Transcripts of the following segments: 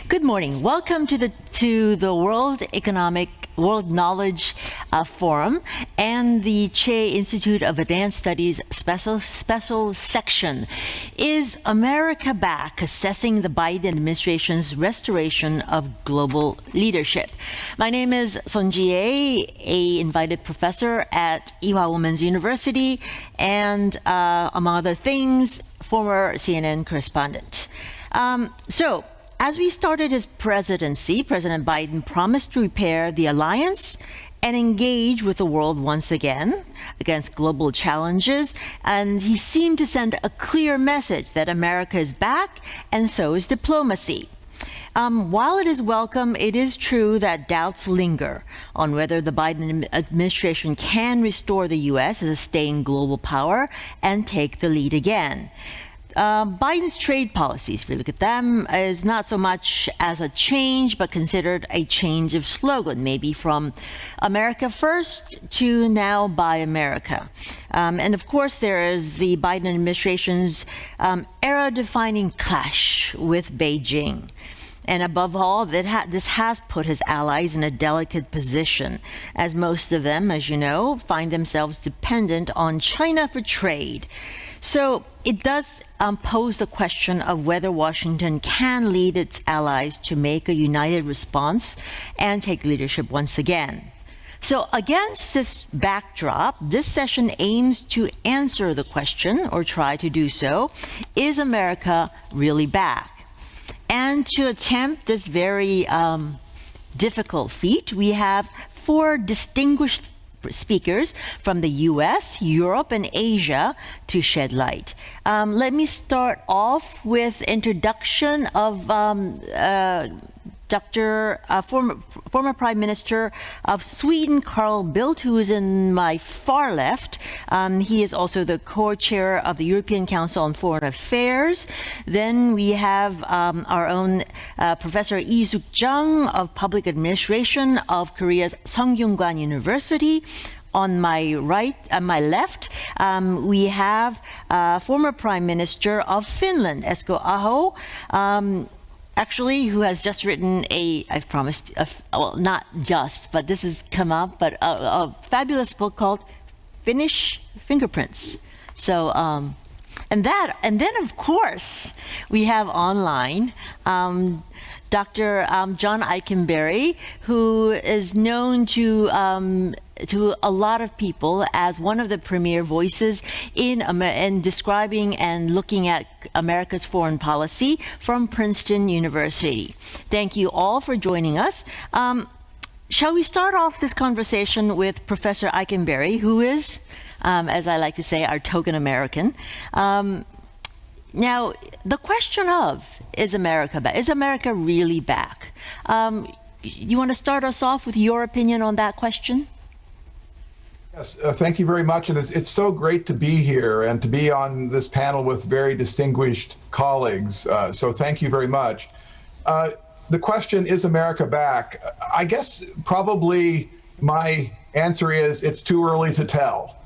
Good morning. Welcome to the World Knowledge Forum and the Chey Institute of Advanced Studies special section. Is America back? Assessing the Biden administration's restoration of global leadership. My name is Chey, a invited professor at Ewha Women's University, and among other things, former CNN correspondent. So, as we started his presidency, President Biden promised to repair the alliance and engage with the world once again against global challenges. And he seemed to send a clear message that America is back, and so is diplomacy. While it is welcome, it is true that doubts linger on whether the Biden administration can restore the U.S. as a staying global power and take the lead again. Biden's trade policies, if you look at them, is not so much as a change, but considered a change of slogan, maybe from America First to now Buy America. And of course, there is the Biden administration's era-defining clash with Beijing. And above all, this has put his allies in a delicate position, as most of them, as you know, find themselves dependent on China for trade. So it does pose the question of whether Washington can lead its allies to make a united response and take leadership once again. So against this backdrop, this session aims to answer the question, or try to do so, is America really back? And to attempt this very difficult feat, we have four distinguished speakers from the US, Europe, and Asia to shed light. Let me start off with introduction of former Prime Minister of Sweden, Carl Bildt, who is in my far left. He is also the co-chair of the European Council on Foreign Affairs. Then we have our own Professor Lee Sook-jung of Public Administration of Korea's 성균관 University. On my right, my left, we have former Prime Minister of Finland, Esko Aho. Actually, who has just written I promised, well, not just, but this has come up, but a fabulous book called Finnish Fingerprints. So, and then of course, we have online Dr. John Ikenberry, who is known to a lot of people as one of the premier voices in describing and looking at America's foreign policy from Princeton University. Thank you all for joining us. Shall we start off this conversation with Professor Ikenberry, who is, as I like to say, our token American. Now, the question of, is America back? Is America really back? You want to start us off with your opinion on that question? Yes, thank you very much. And it's so great to be here and to be on this panel with very distinguished colleagues. So thank you very much. The question, is America back? I guess probably my answer is it's too early to tell.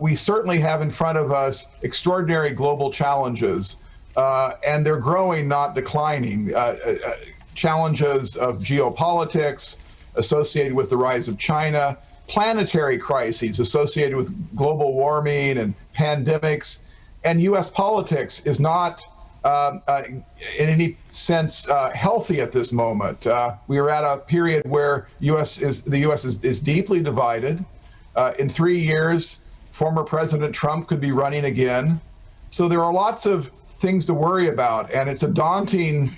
We certainly have in front of us extraordinary global challenges, and they're growing, not declining. Challenges of geopolitics associated with the rise of China, planetary crises associated with global warming and pandemics, and U.S. politics is not in any sense healthy at this moment. We are at a period where the U.S. is deeply divided. In 3 years, former President Trump could be running again. So there are lots of things to worry about, and it's a daunting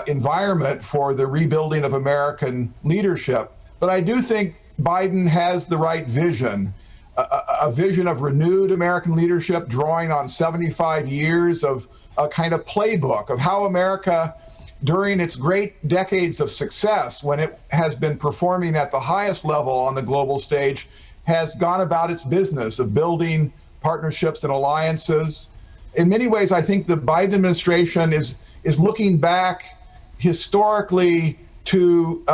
environment for the rebuilding of American leadership. But I do think Biden has the right vision, a vision of renewed American leadership, drawing on 75 years of a kind of playbook of how America, during its great decades of success, when it has been performing at the highest level on the global stage, has gone about its business of building partnerships and alliances. In many ways, I think the Biden administration is looking back historically to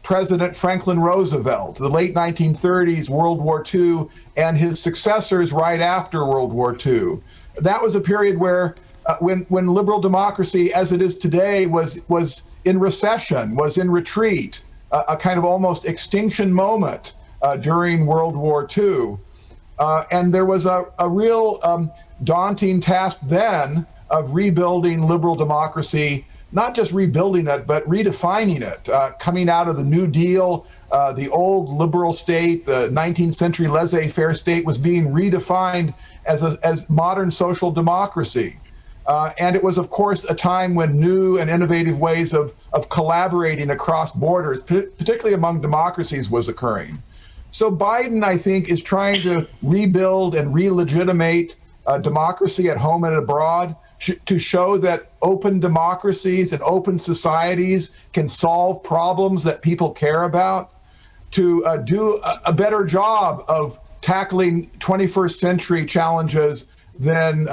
President Franklin Roosevelt, the late 1930s, World War II, and his successors right after World War II. That was a period where when liberal democracy as it is today was in recession, was in retreat, a kind of almost extinction moment during World War II. And there was a real daunting task then of rebuilding liberal democracy, not just rebuilding it, but redefining it, coming out of the New Deal. The old liberal state, the 19th century laissez-faire state, was being redefined as modern social democracy. And it was, of course, a time when new and innovative ways of collaborating across borders, particularly among democracies, was occurring. So Biden, I think, is trying to rebuild and re-legitimate democracy at home and abroad, to show that open democracies and open societies can solve problems that people care about, to do a better job of tackling 21st century challenges than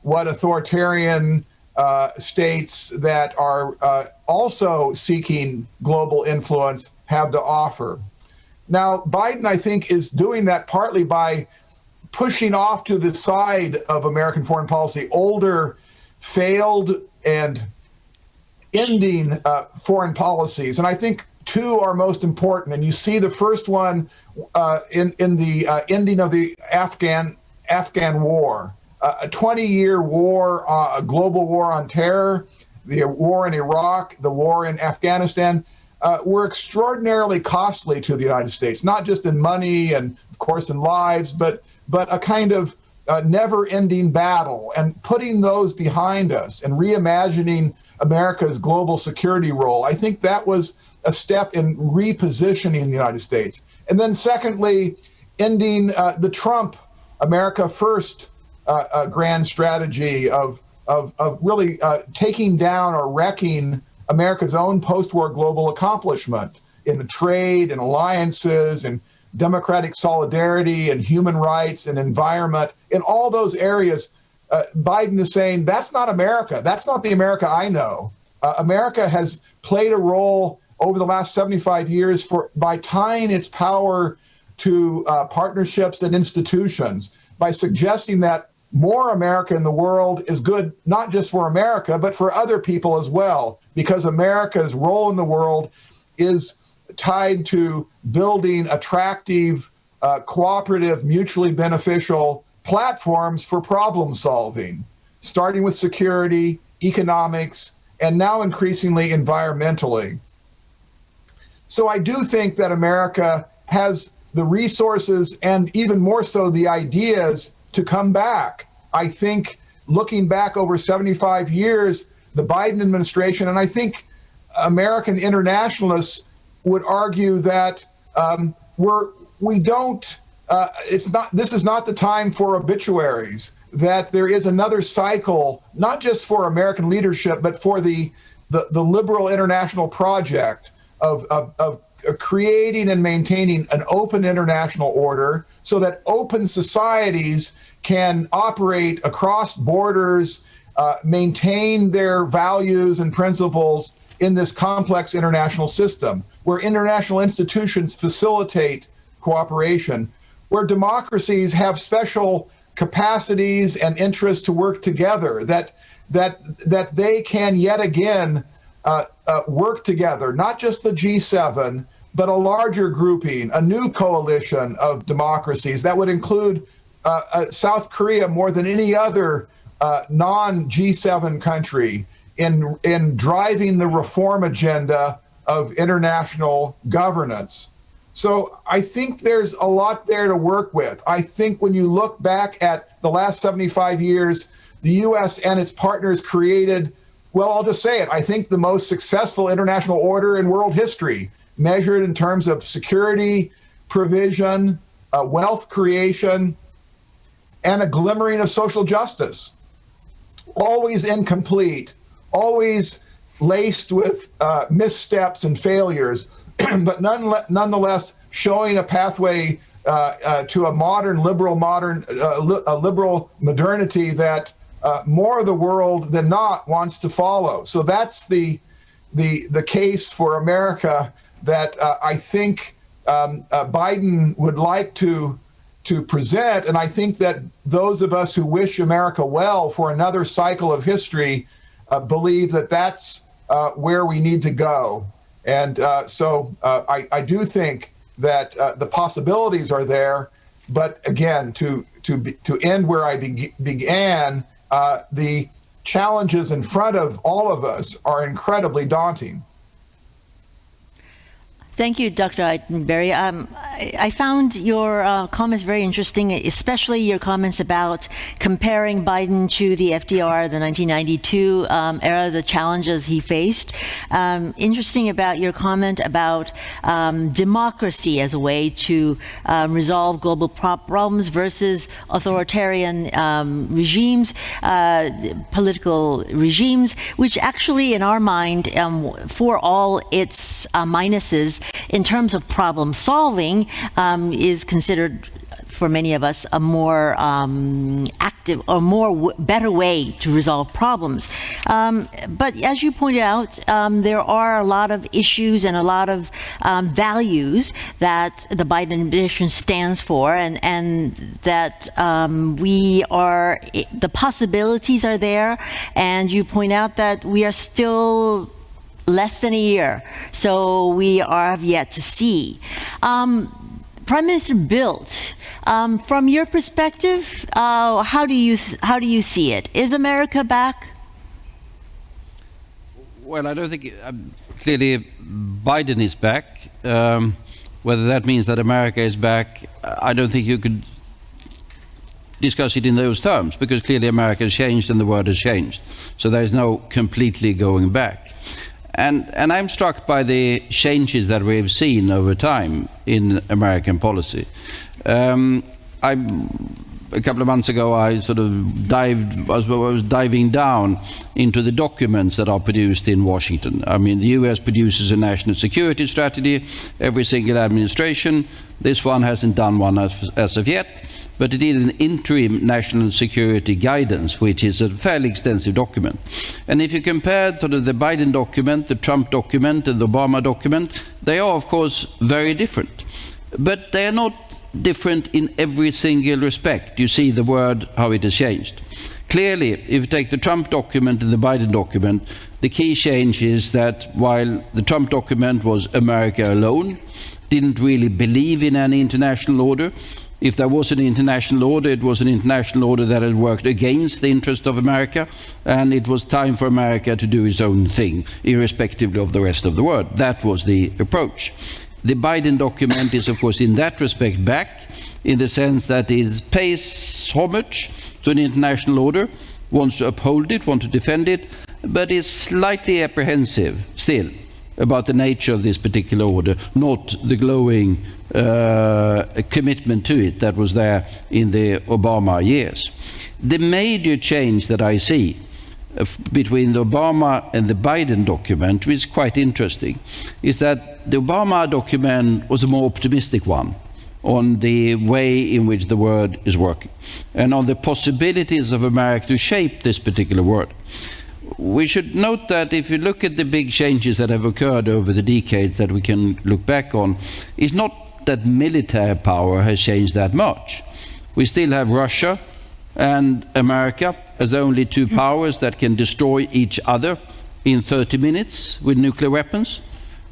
what authoritarian states that are also seeking global influence have to offer. Now, Biden, I think, is doing that partly by pushing off to the side of American foreign policy older, failed, and ending foreign policies. And I think two are most important. And you see the first one in the ending of the Afghan war. A 20-year war, a global war on terror, the war in Iraq, the war in Afghanistan, were extraordinarily costly to the United States, not just in money and, of course, in lives, but a kind of never-ending battle. And putting those behind us and reimagining America's global security role, I think that was a step in repositioning the United States. And then secondly, ending the Trump America First grand strategy of really taking down or wrecking America's own post-war global accomplishment in trade and alliances and democratic solidarity and human rights and environment. In all those areas, Biden is saying, that's not America. That's not the America I know. America has played a role over the last 75 years by tying its power to partnerships and institutions, by suggesting that more America in the world is good, not just for America, but for other people as well, because America's role in the world is tied to building attractive, cooperative, mutually beneficial platforms for problem solving, starting with security, economics, and now increasingly environmentally. So I do think that America has the resources and even more so the ideas to come back. I think looking back over 75 years, the Biden administration, and I think American internationalists would argue that this is not the time for obituaries, that there is another cycle, not just for American leadership, but for the liberal international project of creating and maintaining an open international order so that open societies can operate across borders, maintain their values and principles in this complex international system, where international institutions facilitate cooperation, where democracies have special capacities and interests to work together, that they can yet again work together, not just the G7, but a larger grouping, a new coalition of democracies that would include South Korea more than any other non-G7 country in driving the reform agenda of international governance. So I think there's a lot there to work with. I think when you look back at the last 75 years, the U.S. and its partners created, well, I'll just say it, I think the most successful international order in world history, measured in terms of security, provision, wealth creation, and a glimmering of social justice. Always incomplete, always laced with missteps and failures, but nonetheless showing a pathway to a modern, liberal modernity that more of the world than not wants to follow. So that's the case for America that I think Biden would like to to present. And I think that those of us who wish America well for another cycle of history believe that that's where we need to go. And so I do think that the possibilities are there. But again, to end where I began, the challenges in front of all of us are incredibly daunting. Thank you, Dr. Ikenberry. I found your comments very interesting, especially your comments about comparing Biden to the FDR, the 1992 era, the challenges he faced. Interesting about your comment about democracy as a way to resolve global problems versus authoritarian regimes, political regimes, which actually, in our mind, for all its minuses, in terms of problem solving, is considered for many of us a more active or better way to resolve problems. But as you pointed out, there are a lot of issues and a lot of values that the Biden administration stands for, and that the possibilities are there. And you point out that we are still less than a year, so we have yet to see. Prime Minister Bildt, from your perspective, how do you see it? Is America back? Well, I don't think clearly Biden is back. Whether that means that America is back, I don't think you could discuss it in those terms, because clearly America has changed and the world has changed. So there is no completely going back. And I'm struck by the changes that we've seen over time in American policy. A couple of months ago, I sort of was diving down into the documents that are produced in Washington. I mean, the US produces a national security strategy, every single administration. This one hasn't done one as of yet, but it is an interim national security guidance, which is a fairly extensive document. And if you compare sort of the Biden document, the Trump document, and the Obama document, they are, of course, very different. But they are not different in every single respect. You see the word, how it has changed. Clearly, if you take the Trump document and the Biden document, the key change is that while the Trump document was America alone, didn't really believe in any international order. If there was an international order, it was an international order that had worked against the interest of America, and it was time for America to do its own thing, irrespective of the rest of the world. That was the approach. The Biden document is, of course, in that respect back, in the sense that it pays homage to an international order, wants to uphold it, wants to defend it, but is slightly apprehensive still about the nature of this particular order, not the glowing commitment to it that was there in the Obama years. The major change that I see between the Obama and the Biden document, which is quite interesting, is that the Obama document was a more optimistic one on the way in which the world is working and on the possibilities of America to shape this particular world. We should note that if you look at the big changes that have occurred over the decades that we can look back on, it's not that military power has changed that much. We still have Russia and America as the only two powers that can destroy each other in 30 minutes with nuclear weapons.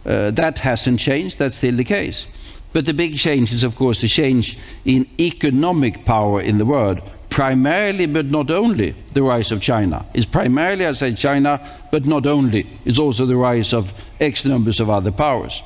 That hasn't changed, that's still the case. But the big change is, of course, the change in economic power in the world, primarily but not only the rise of China. It's primarily, I say, China, but not only. It's also the rise of X numbers of other powers.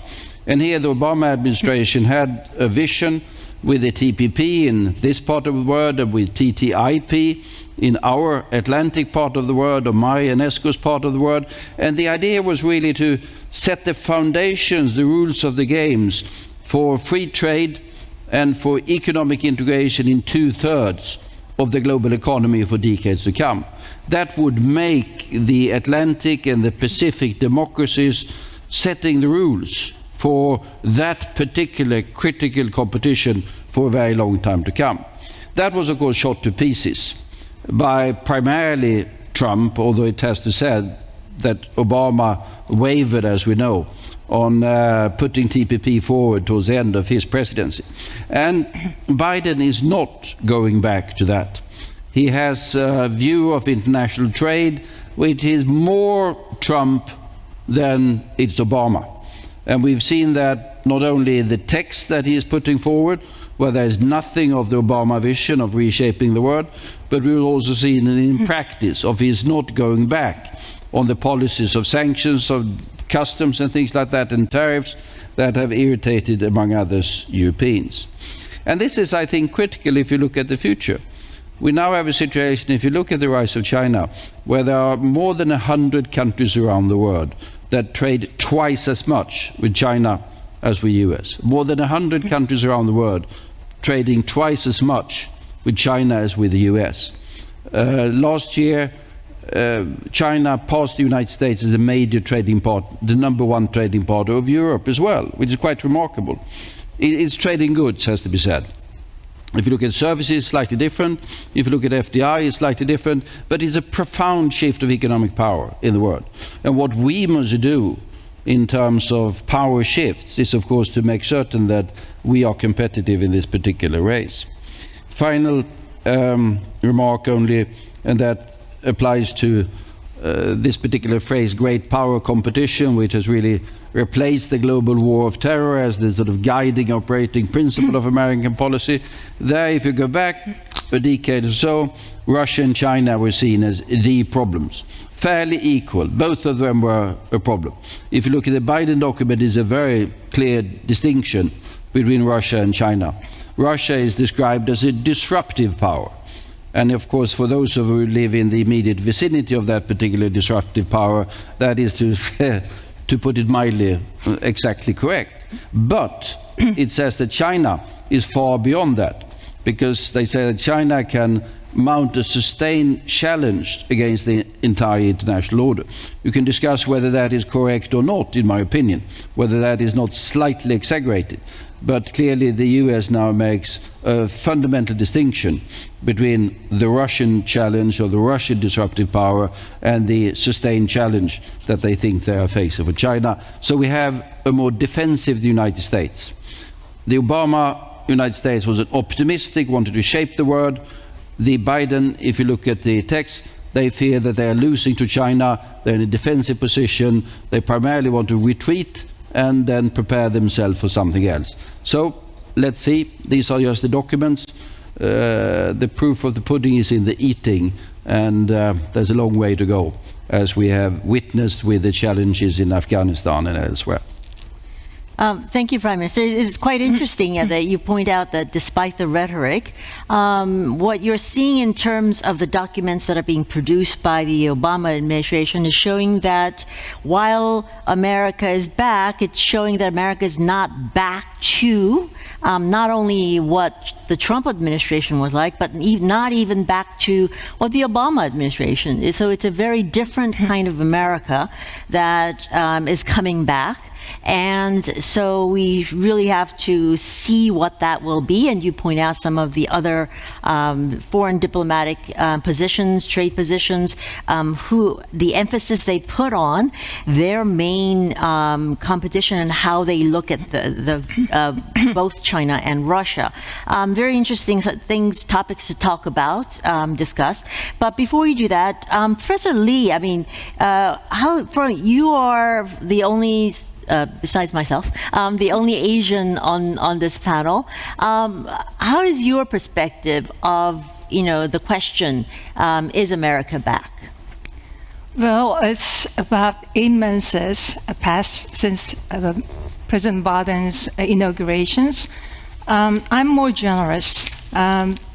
And here the Obama administration had a vision with the TPP in this part of the world and with TTIP in our Atlantic part of the world, or my and Esko's part of the world. And the idea was really to set the foundations, the rules of the games for free trade and for economic integration in 2/3 of the global economy for decades to come. That would make the Atlantic and the Pacific democracies setting the rules for that particular critical competition for a very long time to come. That was, of course, shot to pieces by primarily Trump, although it has to that Obama wavered, as we know, on putting TPP forward towards the end of his presidency. And Biden is not going back to that. He has a view of international trade which is more Trump than it's Obama. And we've seen that not only in the text that he is putting forward, where there's nothing of the Obama vision of reshaping the world, but we've also seen it in practice of his not going back on the policies of sanctions, of customs and things like that, and tariffs that have irritated, among others, Europeans. And this is, I think, critical if you look at the future. We now have a situation, if you look at the rise of China, where there are more than 100 countries around the world that trade twice as much with China as with US. More than 100 countries around the world trading twice as much with China as with the US. Last year, China passed the United States as a major trading partner, the #1 trading partner of Europe as well, which is quite remarkable. It's trading goods, has to be said. If you look at services, slightly different. If you look at FDI, it's slightly different. But it's a profound shift of economic power in the world. And what we must do in terms of power shifts is, of course, to make certain that we are competitive in this particular race. Final remark only, and that applies to this particular phrase, great power competition, which has really replaced the global war of terror as the sort of guiding operating principle of American policy. There, if you go back a decade or so, Russia and China were seen as the problems. Fairly equal. Both of them were a problem. If you look at the Biden document, there's a very clear distinction between Russia and China. Russia is described as a disruptive power. And of course, for those of you who live in the immediate vicinity of that particular disruptive power, that is to put it mildly, exactly correct. But it says that China is far beyond that, because they say that China can mount a sustained challenge against the entire international order. You can discuss whether that is correct or not, in my opinion, whether that is not slightly exaggerated. But clearly the US now makes a fundamental distinction between the Russian challenge or the Russian disruptive power and the sustained challenge that they think they are facing for China. So we have a more defensive United States. The Obama United States was an optimistic, wanted to shape the world. The Biden, if you look at the text, they fear that they are losing to China. They're in a defensive position. They primarily want to retreat and then prepare themselves for something else. So let's see. These are just the documents. The proof of the pudding is in the eating, and there's a long way to go, as we have witnessed with the challenges in Afghanistan and elsewhere. Thank you, Prime Minister. It's quite interesting that you point out that despite the rhetoric, what you're seeing in terms of the documents that are being produced by the Obama administration is showing that while America is back, it's showing that America is not back to not only what the Trump administration was like, but not even back to what the Obama administration is. So it's a very different kind of America that is coming back. And so we really have to see what that will be. And you point out some of the other foreign diplomatic positions, trade positions, who the emphasis they put on their main competition and how they look at the both China and Russia. Very interesting topics to talk about, discuss. But before you do that, Professor Lee, I mean, you are the only besides myself, the only Asian on this panel. How is your perspective of, the question, is America back? Well, it's about 8 months has passed since President Biden's inaugurations. I'm more generous.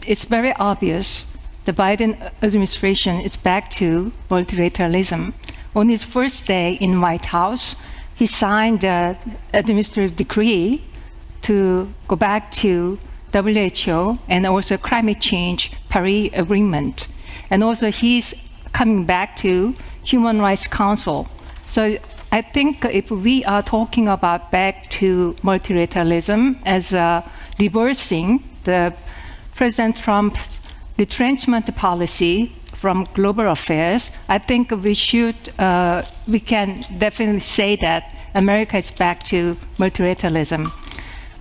It's very obvious the Biden administration is back to multilateralism. On his first day in White House, he signed an administrative decree to go back to WHO and also climate change Paris Agreement. And also he's coming back to Human Rights Council. So I think if we are talking about back to multilateralism as reversing the President Trump's retrenchment policy from global affairs, I think we can definitely say that America is back to multilateralism.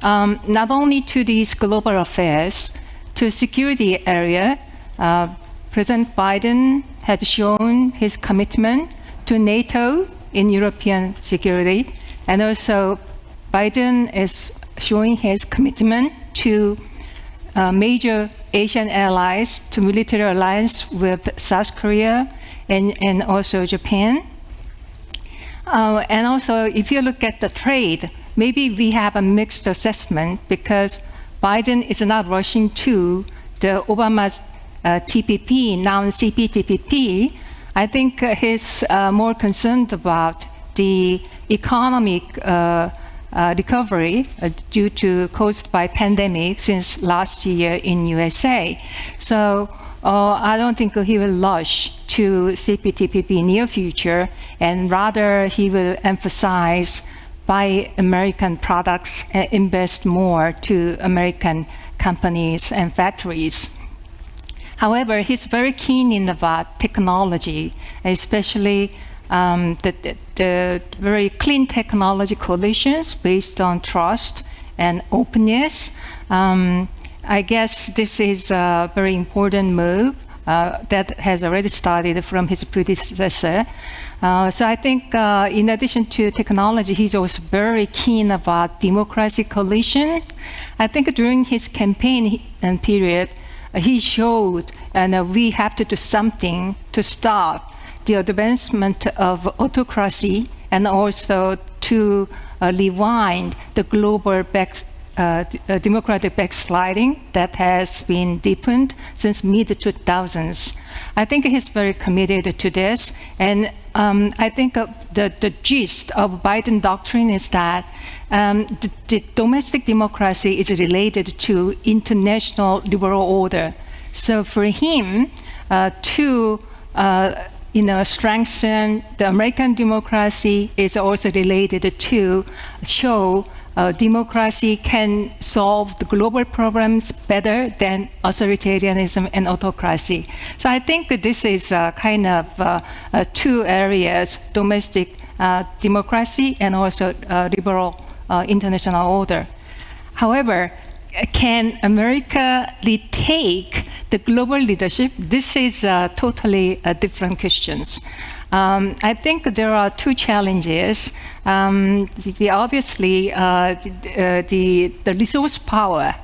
Not only to these global affairs, to security area, President Biden had shown his commitment to NATO in European security, and also Biden is showing his commitment to major Asian allies, to military alliance with South Korea and also Japan. And also, if you look at the trade, maybe we have a mixed assessment because Biden is not rushing to the Obama's TPP, now CPTPP. I think he's more concerned about the economic recovery caused by pandemic since last year in USA. So I don't think he will rush to CPTPP near future, and rather he will emphasize buy American products and invest more to American companies and factories. However, he's very keen in about technology, especially the very clean technology coalitions based on trust and openness. I guess this is a very important move that has already started from his predecessor. So I think in addition to technology, he's also very keen about democracy coalition. I think during his campaign period, he showed we have to do something to stop the advancement of autocracy and also to rewind the global democratic backsliding that has been deepened since mid-2000s. I think he's very committed to this, and I think the gist of Biden doctrine is that the domestic democracy is related to international liberal order. So for him to strengthen the American democracy is also related to show democracy can solve the global problems better than authoritarianism and autocracy. So I think this is kind of two areas, domestic democracy and also liberal international order. However, can America retake the global leadership? This is totally different questions. I think there are two challenges. Obviously, the resource power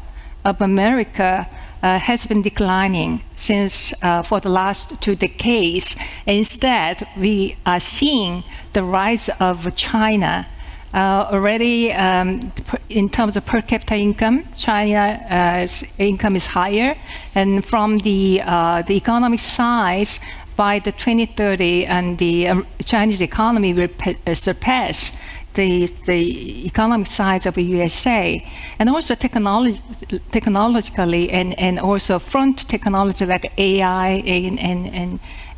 of America has been declining since for the last 2 decades. Instead, we are seeing the rise of China. Already, in terms of per capita income, China's income is higher, and from the economic size, by the 2030, and the Chinese economy will surpass the economic size of the USA, and also technologically, and also front technology like AI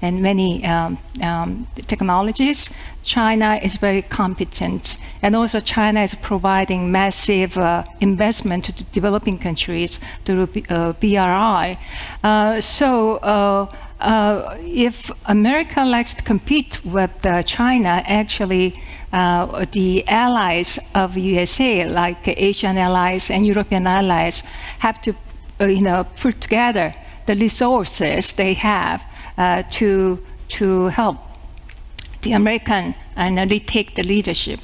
and many technologies. China is very competent, and also China is providing massive investment to developing countries through BRI. If America likes to compete with China, actually the allies of USA, like Asian allies and European allies, have to put together the resources they have to help the American and retake the leadership.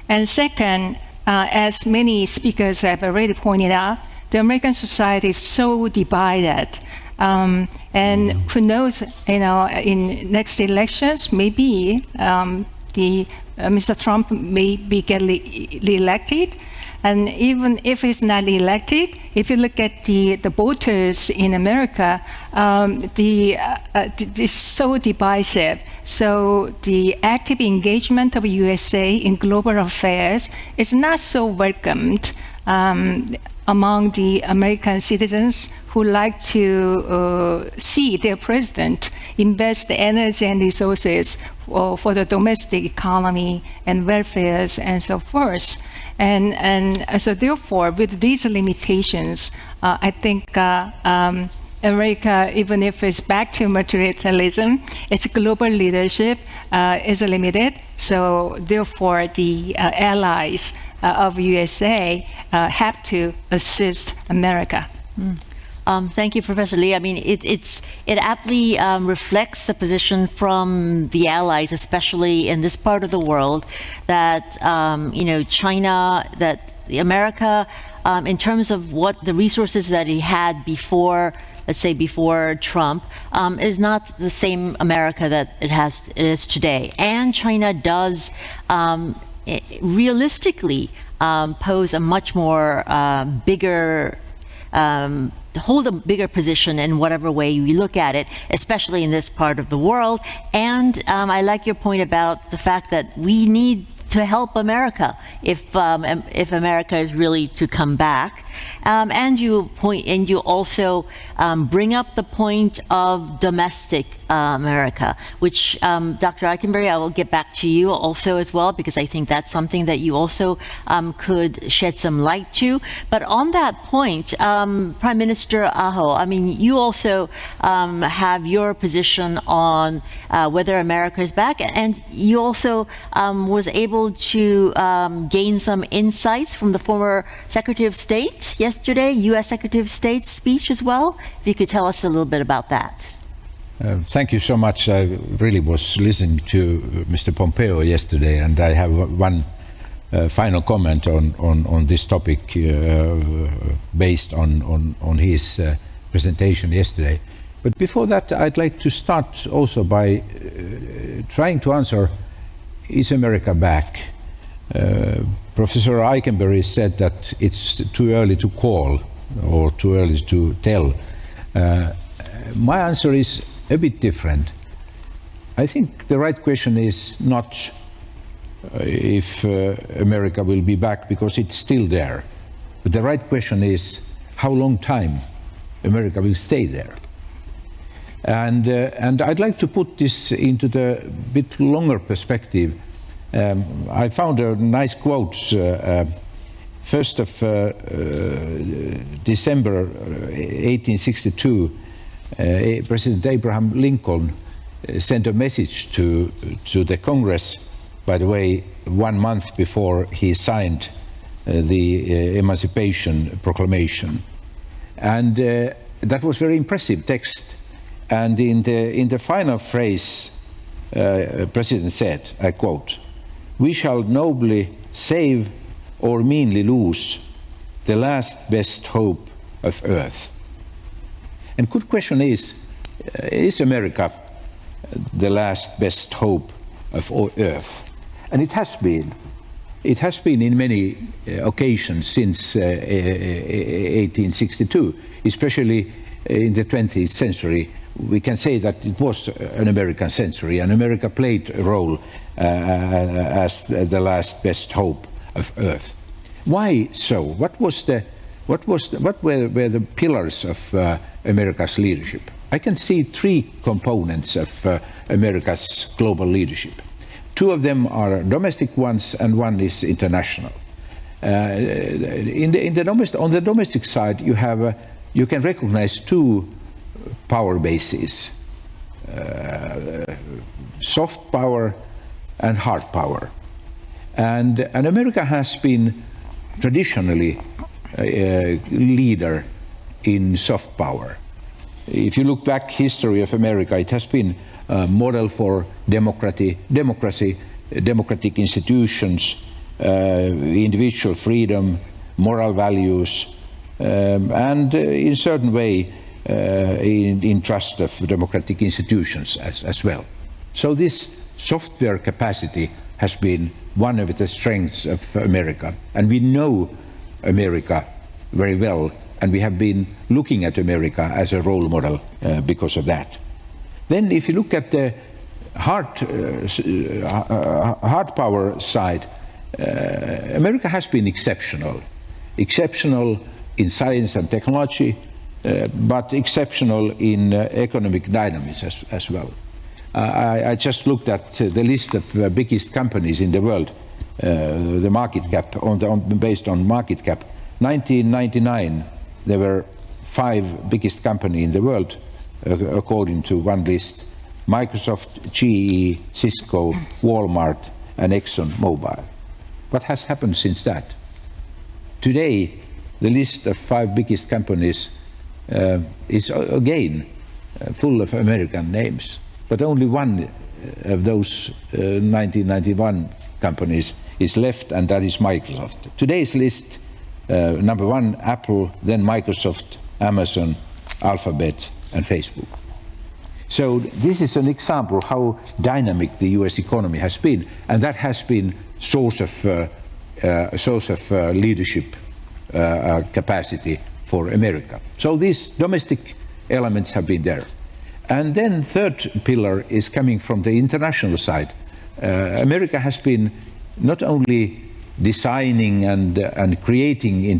And second, as many speakers have already pointed out, the American society is so divided. And who knows, in next elections, maybe Mr. Trump may be get re-elected. And even if he's not elected, if you look at the voters in America, it's so divisive. So the active engagement of USA in global affairs is not so welcomed among the American citizens who like to see their president invest the energy and resources for the domestic economy and welfare and so forth. And so therefore, with these limitations, I think America, even if it's back to materialism, its global leadership is limited. So therefore, the allies of USA have to assist America. Thank you, Professor Lee. I mean, it aptly reflects the position from the allies, especially in this part of the world, that China, that America, in terms of what the resources that it had before, let's say before Trump, is not the same America that it is today. And China does realistically pose a much more bigger hold a bigger position in whatever way we look at it, especially in this part of the world. And I like your point about the fact that we need to help America if America is really to come back. And you also bring up the point of domestic America, which Dr. Ikenberry, I will get back to you also as well, because I think that's something that you also could shed some light to. But on that point, Prime Minister Aho, I mean, you also have your position on whether America is back, and you also was able to gain some insights from the former Secretary of State yesterday, U.S. Secretary of State's speech as well. If you could tell us a little bit about that. Thank you so much. I really was listening to Mr. Pompeo yesterday, and I have one final comment on this topic based on his presentation yesterday. But before that, I'd like to start also by trying to answer, is America back? Professor Ikenberry said that it's too early to call or too early to tell. My answer is a bit different. I think the right question is not if America will be back, because it's still there. But the right question is how long time America will stay there. And I'd like to put this into the bit longer perspective. I found a nice quote. 1st of December 1862, President Abraham Lincoln sent a message to the Congress, by the way, 1 month before he signed the Emancipation Proclamation. And that was very impressive text. And in the final phrase, President said, I quote, "We shall nobly save or meanly lose the last best hope of earth." And good question is America the last best hope of earth? And it has been. It has been in many occasions since 1862, especially in the 20th century. We can say that it was an American century, and America played a role as the last best hope of earth. Why so? What were the pillars of America's leadership? I can see 3 components of America's global leadership. 2 of them are domestic ones, and 1 is international. On the domestic side, you can recognize 2 power bases: soft power and hard power. And America has been traditionally a leader in soft power. If you look back history of America, it has been a model for democratic institutions, individual freedom, moral values, and in certain way in trust of democratic institutions as well. So this software capacity has been one of the strengths of America, and we know America very well, and we have been looking at America as a role model because of that. Then if you look at the hard power side, America has been exceptional in science and technology, but exceptional in economic dynamism as well. I just looked at the list of the biggest companies in the world, the market cap, based on market cap. 1999, there were 5 biggest companies in the world, according to one list: Microsoft, GE, Cisco, Walmart, and ExxonMobil. What has happened since that? Today, the list of 5 biggest companies is again full of American names, but only one of those 1991 companies is left, and that is Microsoft. Today's list, number 1, Apple, then Microsoft, Amazon, Alphabet, and Facebook. So this is an example how dynamic the US economy has been, and that has been source of leadership capacity for America. So these domestic elements have been there. And then third pillar is coming from the international side. America has been not only designing and creating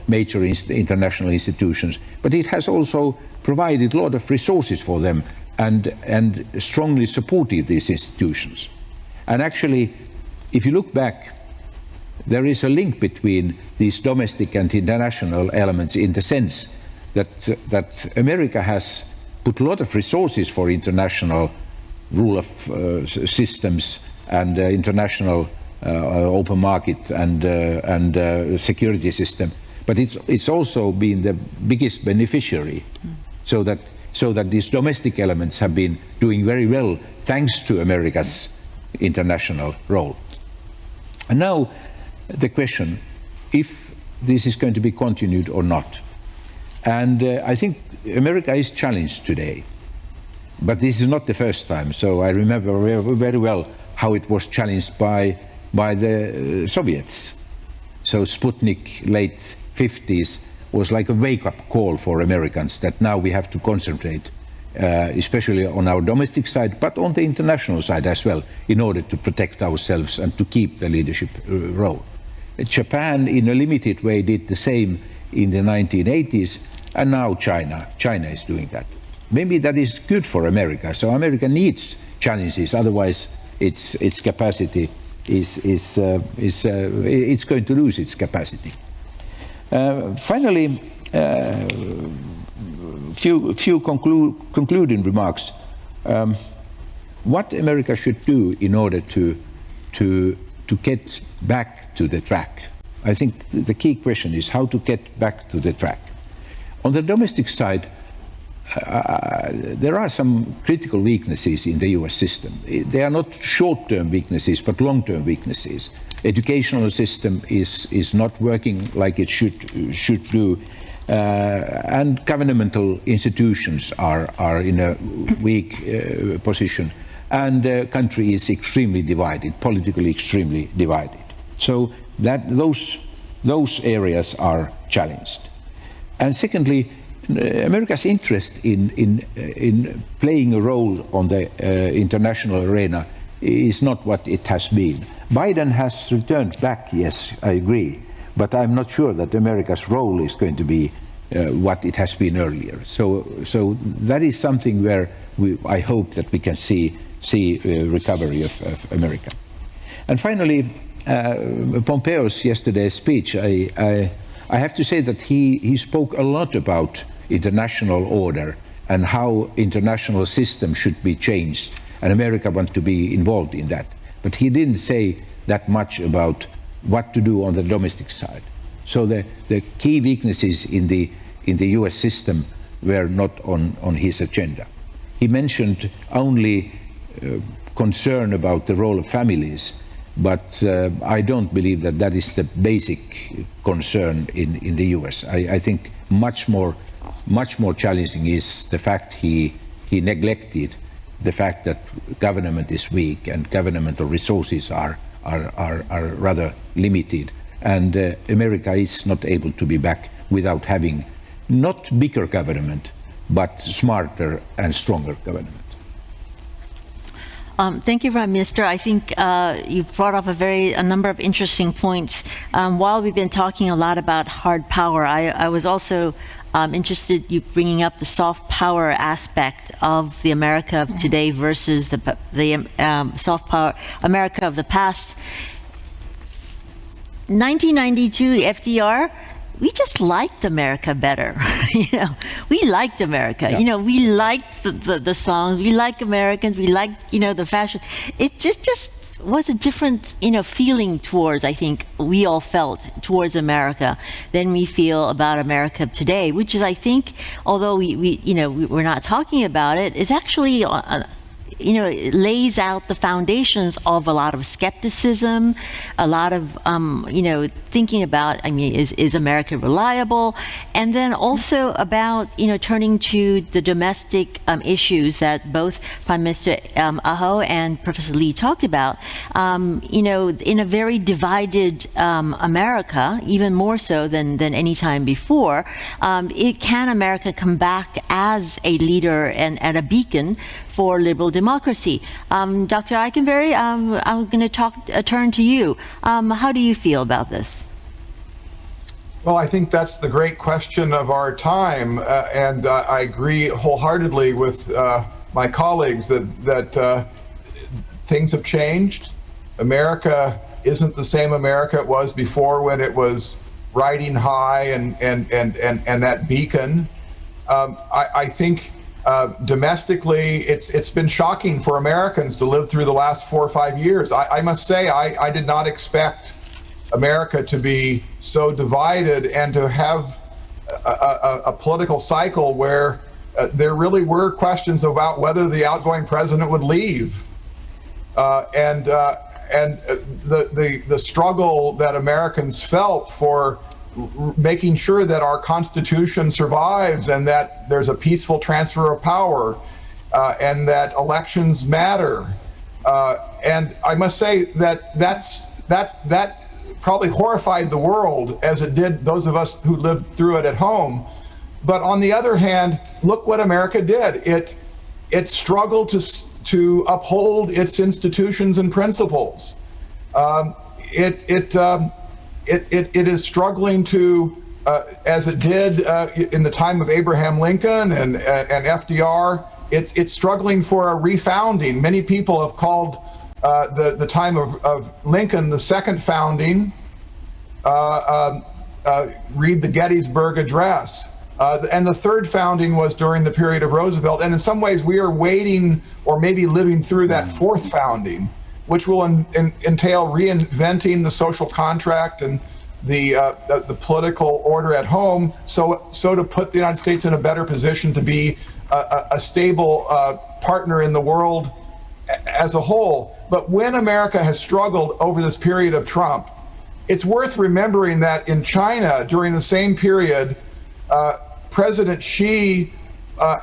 major international institutions, but it has also provided a lot of resources for them and strongly supported these institutions. And actually, if you look back, there is a link between these domestic and international elements in the sense that America has put a lot of resources for international rule of systems and international open market and security system, but it's also been the biggest beneficiary, so that these domestic elements have been doing very well thanks to America's international role. And now the question, if this is going to be continued or not. And I think America is challenged today, but this is not the first time. So I remember very well how it was challenged by the Soviets. So Sputnik, late 50s, was like a wake-up call for Americans that now we have to concentrate, especially on our domestic side, but on the international side as well, in order to protect ourselves and to keep the leadership role. Japan, in a limited way, did the same in the 1980s, and now China is doing that. Maybe that is good for America. So America needs challenges, otherwise its capacity it's going to lose its capacity. Finally, few concluding remarks. What America should do in order to get back to the track? I think the key question is how to get back to the track. On the domestic side, there are some critical weaknesses in the US system. They are not short-term weaknesses, but long-term weaknesses. Educational system is not working like it should do, and governmental institutions are in a weak position, and the country is extremely divided, politically extremely divided. So that those areas are challenged. And secondly, America's interest in playing a role on the international arena is not what it has been. Biden has returned back, yes, I agree, but I'm not sure that America's role is going to be what it has been earlier. So that is something where I hope that we can see recovery of America. And finally, Pompeo's yesterday's speech, I have to say that he spoke a lot about international order and how international systems should be changed, and America wants to be involved in that. But he didn't say that much about what to do on the domestic side. So the key weaknesses in the US system were not on his agenda. He mentioned only concern about the role of families, but I don't believe that is the basic concern in the US. I think much more challenging is the fact he neglected the fact that government is weak and governmental resources are rather limited, and America is not able to be back without having not bigger government, but smarter and stronger government. Thank you, Prime Minister. I think you brought up a number of interesting points. While we've been talking a lot about hard power, I was also interested you bringing up the soft power aspect of the America of today versus the soft power America of the past. 1992, FDR we just liked America better. We liked America. Yeah. We liked the songs. We like Americans. We liked, the fashion. It just was a different, feeling towards, I think, we all felt towards America than we feel about America today, which is, I think, although we're not talking about it, is actually, it lays out the foundations of a lot of skepticism, a lot of, thinking about, is America reliable? And then also about, turning to the domestic issues that both Prime Minister Aho and Professor Lee talked about. In a very divided America, even more so than any time before, can America come back as a leader and a beacon for liberal democracy? Dr. Ikenberry, I'm going to turn to you. How do you feel about this? Well, I think that's the great question of our time, and I agree wholeheartedly with my colleagues that things have changed. America isn't the same America it was before, when it was riding high and that beacon. I think domestically, it's been shocking for Americans to live through the last 4 or 5 years. I must say, I did not expect America to be so divided and to have a political cycle where there really were questions about whether the outgoing president would leave. And the struggle that Americans felt for making sure that our Constitution survives and that there's a peaceful transfer of power and that elections matter. And I must say that probably horrified the world as it did those of us who lived through it at home. But on the other hand, look what America did. It struggled to uphold its institutions and principles. It is struggling to, as it did in the time of Abraham Lincoln and FDR, it's struggling for a refounding. Many people have called the time of Lincoln the second founding. Read the Gettysburg Address. And the third founding was during the period of Roosevelt. And in some ways, we are waiting or maybe living through that fourth founding, which will entail reinventing the social contract and the political order at home, so to put the United States in a better position to be a stable partner in the world as a whole. But when America has struggled over this period of Trump, it's worth remembering that in China, during the same period, President Chey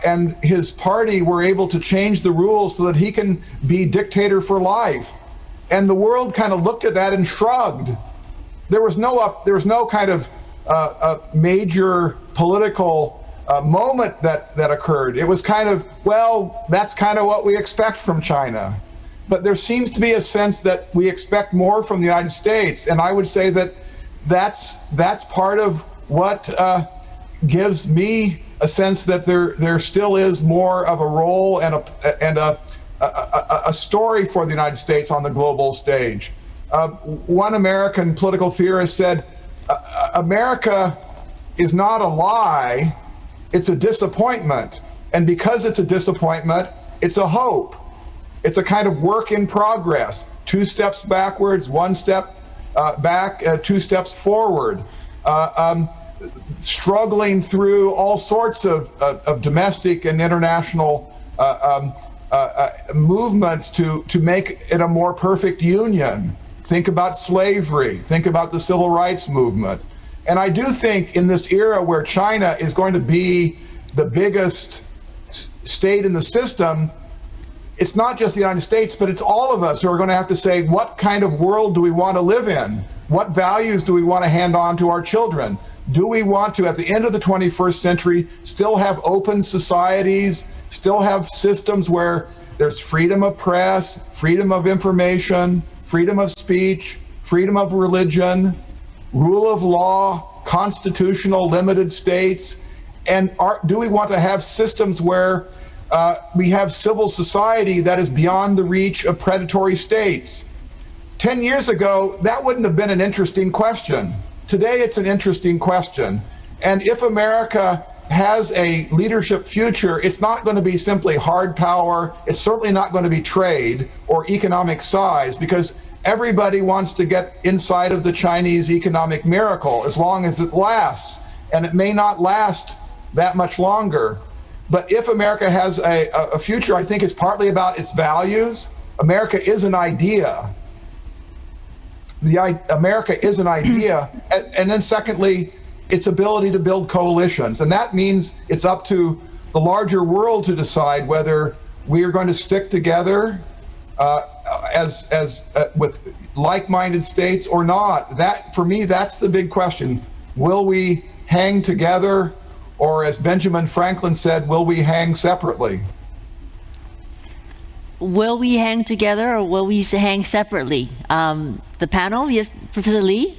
and his party were able to change the rules so that he can be dictator for life. And the world kind of looked at that and shrugged. There was no kind of major political moment that occurred. It was kind of, well, that's kind of what we expect from China. But there seems to be a sense that we expect more from the United States. And I would say that that's part of what gives me a sense that there still is more of a role and a story for the United States on the global stage. One American political theorist said, America is not a lie, it's a disappointment. And because it's a disappointment, it's a hope. It's a kind of work in progress. 2 steps backwards, 1 step back, 2 steps forward. Struggling through all sorts of domestic and international movements to make it a more perfect union. Think about slavery, think about the civil rights movement. And I do think in this era where China is going to be the biggest state in the system, it's not just the United States, but it's all of us who are going to have to say, what kind of world do we want to live in? What values do we want to hand on to our children? Do we want to, at the end of the 21st century, still have open societies, still have systems where there's freedom of press, freedom of information, freedom of speech, freedom of religion, rule of law, constitutional limited states? And do we want to have systems where we have civil society that is beyond the reach of predatory states? 10 years ago, that wouldn't have been an interesting question. today it's an interesting question. And if America has a leadership future, it's not going to be simply hard power. It's certainly not going to be trade or economic size, because everybody wants to get inside of the Chinese economic miracle as long as it lasts. And it may not last that much longer. But if America has a future, I think it's partly about its values. America is an idea. America is an idea. And then secondly, its ability to build coalitions. And that means it's up to the larger world to decide whether we are going to stick together with like-minded states or not. That, for me, that's the big question. Will we hang together, or as Benjamin Franklin said, will we hang separately? Will we hang together or will we hang separately? The panel, yes, Professor Lee?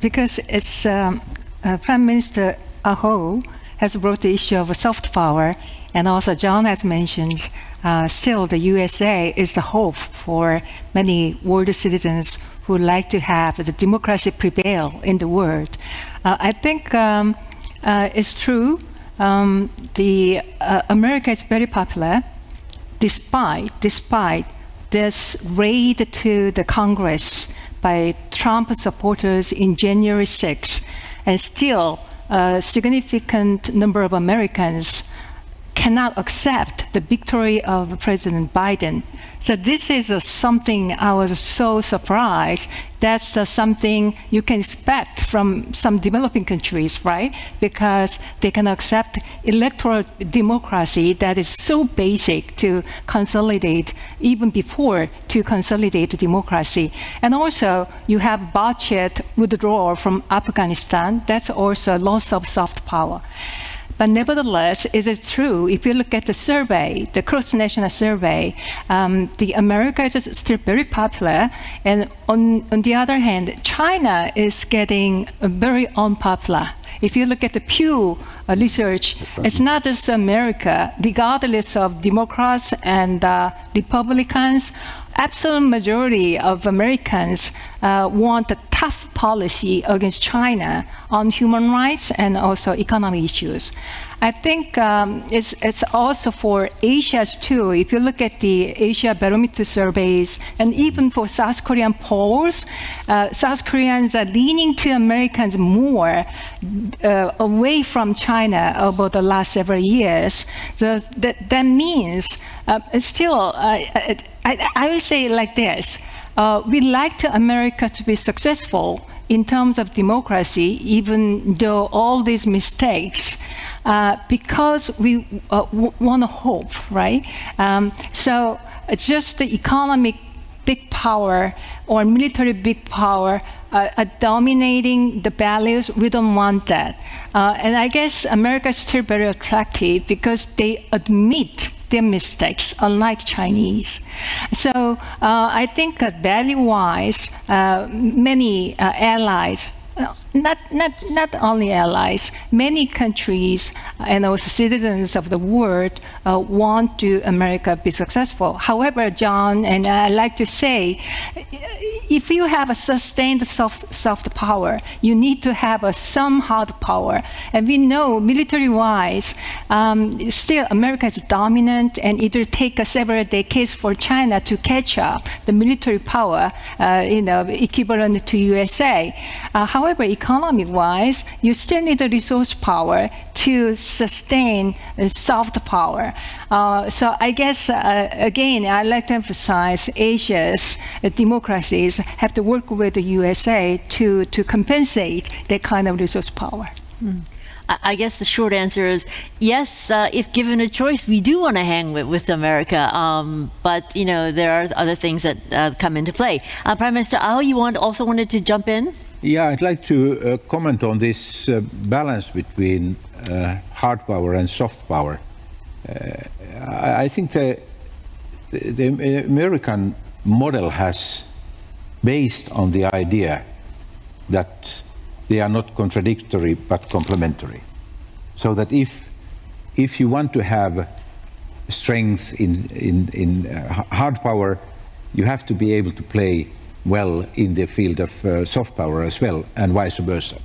Because it's Prime Minister Aho has brought the issue of soft power, and also John has mentioned still the USA is the hope for many world citizens who like to have the democracy prevail in the world. I think it's true. The America is very popular, despite this raid to the Congress by Trump supporters in January 6, and still a significant number of Americans cannot accept the victory of President Biden. So this is something I was so surprised. That's something you can expect from some developing countries, right? Because they can accept electoral democracy that is so basic to consolidate, even before to consolidate democracy. And also, you have budget withdrawal from Afghanistan. That's also loss of soft power. But nevertheless, it is true, if you look at the survey, the cross-national survey, the America is still very popular. And on the other hand, China is getting very unpopular. If you look at the Pew research, it's not just America, regardless of Democrats and Republicans, absolute majority of Americans want a tough policy against China on human rights and also economic issues. I think it's also for Asia too. If you look at the Asia Barometer surveys, and even for South Korean polls, South Koreans are leaning to Americans more away from China over the last several years. So that means still, I will say it like this. We like to America to be successful in terms of democracy, even though all these mistakes, because we want to hope, right? So just the economic big power or military big power dominating the values, we don't want that. And I guess America is still very attractive because they admit their mistakes, unlike Chinese. So I think value-wise, many allies, not only allies, many countries and also citizens of the world want to America be successful. However, John, and I like to say, if you have a sustained soft power, you need to have some hard power. And we know military-wise, still America is dominant, and it will take several decades for China to catch up the military power, equivalent to USA. However, economic-wise, you still need the resource power to sustain soft power. So I guess, again, I'd like to emphasize Asia's democracies have to work with the USA to compensate that kind of resource power. I guess the short answer is yes. If given a choice, we do want to hang with America. But there are other things that come into play. Prime Minister Aho, you also wanted to jump in? Yeah, I'd like to comment on this balance between hard power and soft power. I think the American model has based on the idea that they are not contradictory but complementary. So that if you want to have strength in hard power, you have to be able to play well in the field of soft power as well, and vice versa.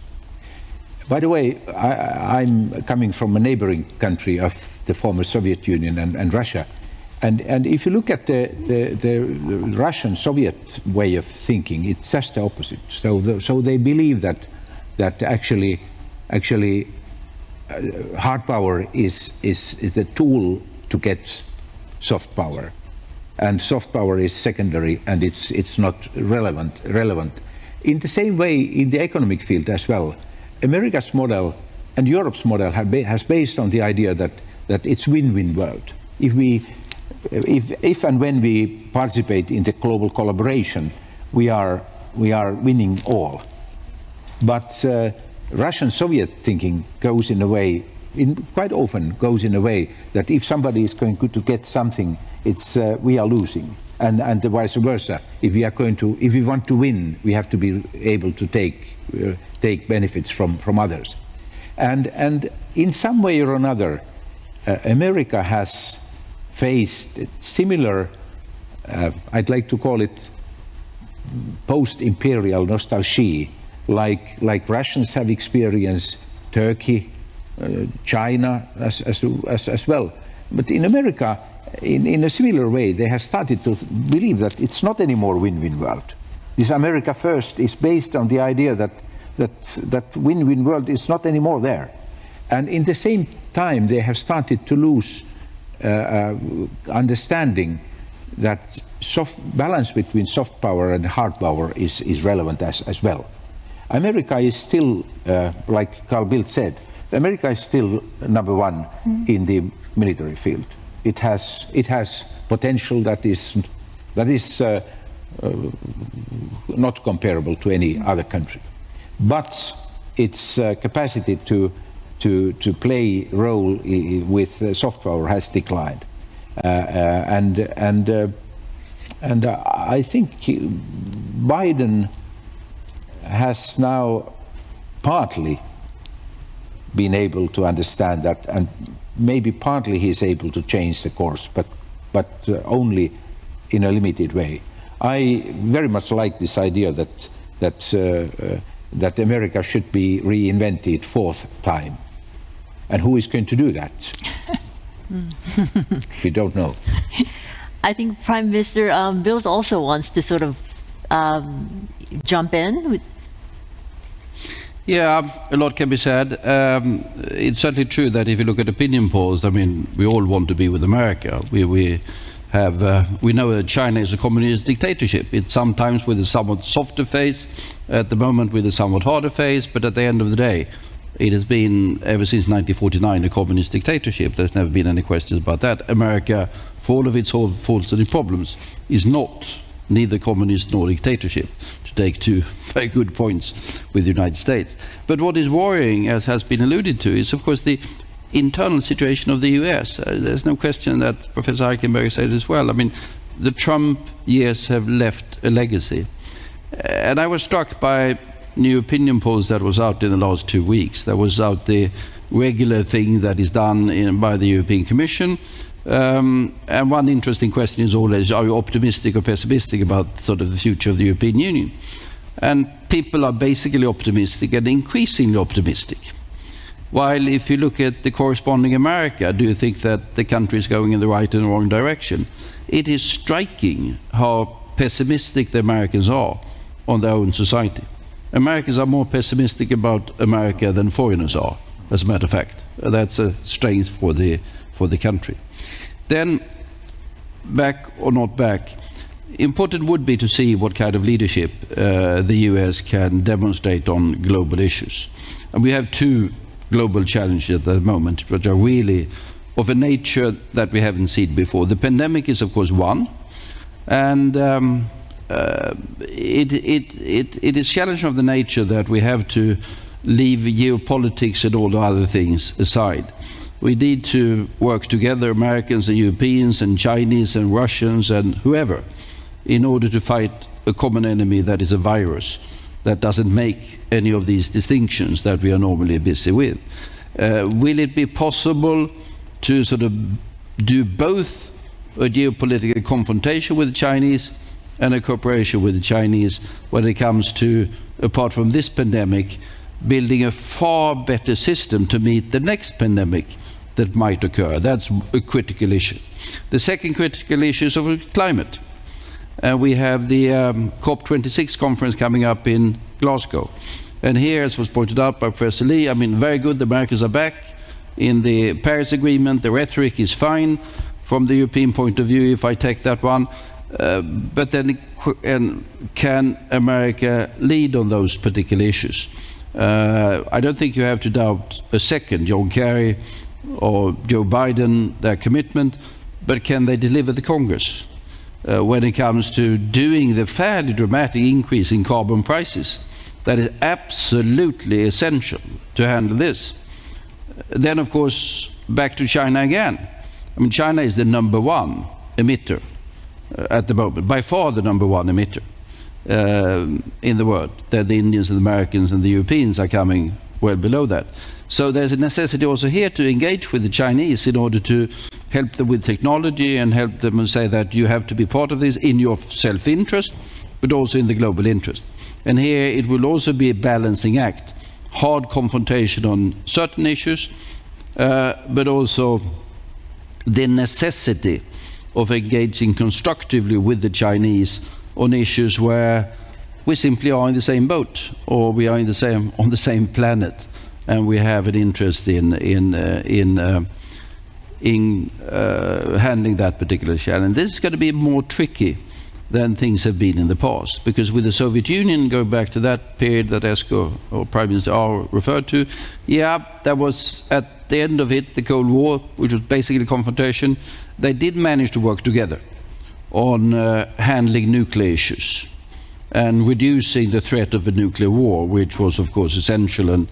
By the way, I'm coming from a neighboring country of the former Soviet Union and Russia, and if you look at the Russian Soviet way of thinking, it's just the opposite. So they believe that actually hard power is a tool to get soft power, and soft power is secondary, and it's not relevant. In the same way, in the economic field as well, America's model and Europe's model has based on the idea that it's win-win world. If and when we participate in the global collaboration, we are winning all. But Russian Soviet thinking goes in a way, quite often goes in a way that if somebody is going to get something, it's we are losing, and vice versa. If we want to win, we have to be able to take benefits from others, and in some way or another, America has faced similar. I'd like to call it post-imperial nostalgia, like Russians have experienced Turkey, China as well. But in America, in a similar way, they have started to believe that it's not anymore win-win world. This America First is based on the idea that win-win world is not anymore there. And in the same time, they have started to lose understanding that balance between soft power and hard power is relevant as well. America is still, like Carl Bildt said, America is still number one in the military field. It has potential that is not comparable to any other country, but its capacity to play role with soft power has declined, and I think Biden has now partly been able to understand that, and maybe partly he's able to change the course, but only in a limited way. I very much like this idea that America should be reinvented fourth time. And who is going to do that? We don't know. I think Prime Minister Bildt also wants to sort of jump in. Yeah, a lot can be said. It's certainly true that if you look at opinion polls, I mean, we all want to be with America. We know that China is a communist dictatorship. It's sometimes with a somewhat softer face, at the moment with a somewhat harder face, but at the end of the day, it has been, ever since 1949, a communist dictatorship. There's never been any questions about that. America, for all of its faults and its problems, is neither communist nor dictatorship, to take two very good points with the United States. But what is worrying, as has been alluded to, is of course the internal situation of the US. There's no question that Professor Ikenberry said as well. I mean, the Trump years have left a legacy. And I was struck by new opinion polls that was out in the last 2 weeks. There was out the regular thing that is done by the European Commission. And one interesting question is always, are you optimistic or pessimistic about sort of the future of the European Union? And people are basically optimistic and increasingly optimistic. While if you look at the corresponding America, do you think that the country is going in the right and wrong direction? It is striking how pessimistic the Americans are on their own society. Americans are more pessimistic about America than foreigners are, as a matter of fact. That's a strength for the country. Then, back or not back, important would be to see what kind of leadership the US can demonstrate on global issues. And we have two global challenges at the moment, which are really of a nature that we haven't seen before. The pandemic is, of course, one, and it is challenge of the nature that we have to leave geopolitics and all the other things aside. We need to work together, Americans and Europeans and Chinese and Russians and whoever, in order to fight a common enemy that is a virus that doesn't make any of these distinctions that we are normally busy with. Will it be possible to sort of do both a geopolitical confrontation with the Chinese and a cooperation with the Chinese when it comes to, apart from this pandemic, building a far better system to meet the next pandemic that might occur. That's a critical issue. The second critical issue is of climate. We have the COP26 conference coming up in Glasgow. And here, as was pointed out by Professor Lee, I mean, very good, the Americans are back in the Paris Agreement. The rhetoric is fine from the European point of view, if I take that one. But then, can America lead on those particular issues? I don't think you have to doubt a second John Kerry or Joe Biden, their commitment, but can they deliver the Congress when it comes to doing the fairly dramatic increase in carbon prices that is absolutely essential to handle this? Then, of course, back to China again. I mean, China is the #1 emitter at the moment, by far the #1 emitter in the world. The Indians and the Americans and the Europeans are coming well below that. So there's a necessity also here to engage with the Chinese in order to help them with technology and help them and say that you have to be part of this in your self-interest, but also in the global interest. And here it will also be a balancing act, hard confrontation on certain issues, but also the necessity of engaging constructively with the Chinese on issues where we simply are in the same boat, or we are on the same planet, and we have an interest in handling that particular challenge. This is going to be more tricky than things have been in the past, because with the Soviet Union, going back to that period that Esko or Prime Minister Aho referred to, yeah, that was at the end of it, the Cold War, which was basically confrontation. They did manage to work together on handling nuclear issues and reducing the threat of a nuclear war, which was, of course, essential and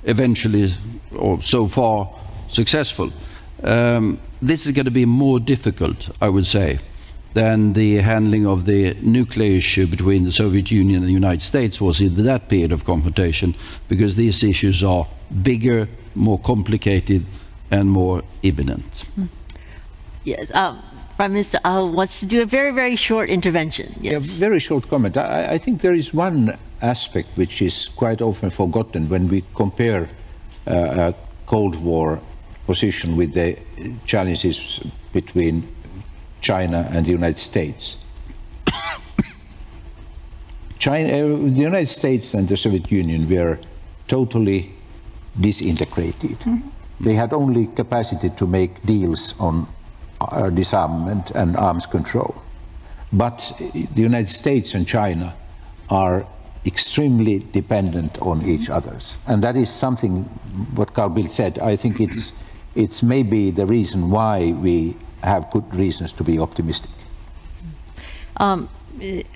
eventually, or so far, successful. This is going to be more difficult, I would say, than the handling of the nuclear issue between the Soviet Union and the United States was in that period of confrontation, because these issues are bigger, more complicated, and more imminent. Yes, Prime Minister wants to do a very, very short intervention. Yes. Yeah, very short comment. I think there is one aspect which is quite often forgotten when we compare a Cold War position with the challenges between China and the United States. The United States and the Soviet Union were totally disintegrated. They had only capacity to make deals on disarmament and arms control. But the United States and China are extremely dependent on each other. And that is something, what Carl Bildt said, I think it's maybe the reason why we have good reasons to be optimistic.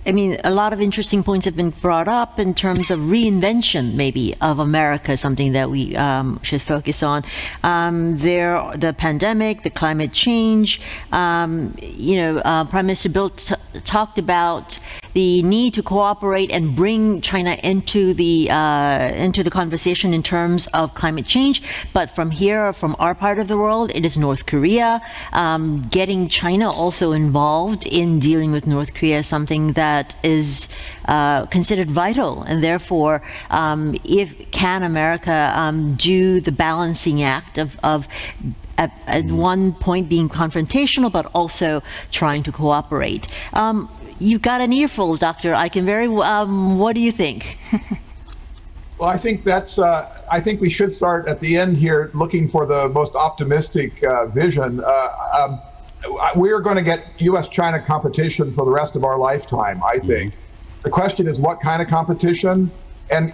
I mean, a lot of interesting points have been brought up in terms of reinvention, maybe, of America, something that we should focus on. The pandemic, the climate change, Prime Minister Bildt talked about the need to cooperate and bring China into the conversation in terms of climate change. But from here, from our part of the world, it is North Korea. Getting China also involved in dealing with North Korea is something that is considered vital, and therefore, can America do the balancing act of at one point being confrontational, but also trying to cooperate. You've got an earful, Dr. Ikenberry. What do you think? Well, I think that's. I think we should start at the end here, looking for the most optimistic vision. We're going to get U.S.-China competition for the rest of our lifetime, I think. The question is, what kind of competition? And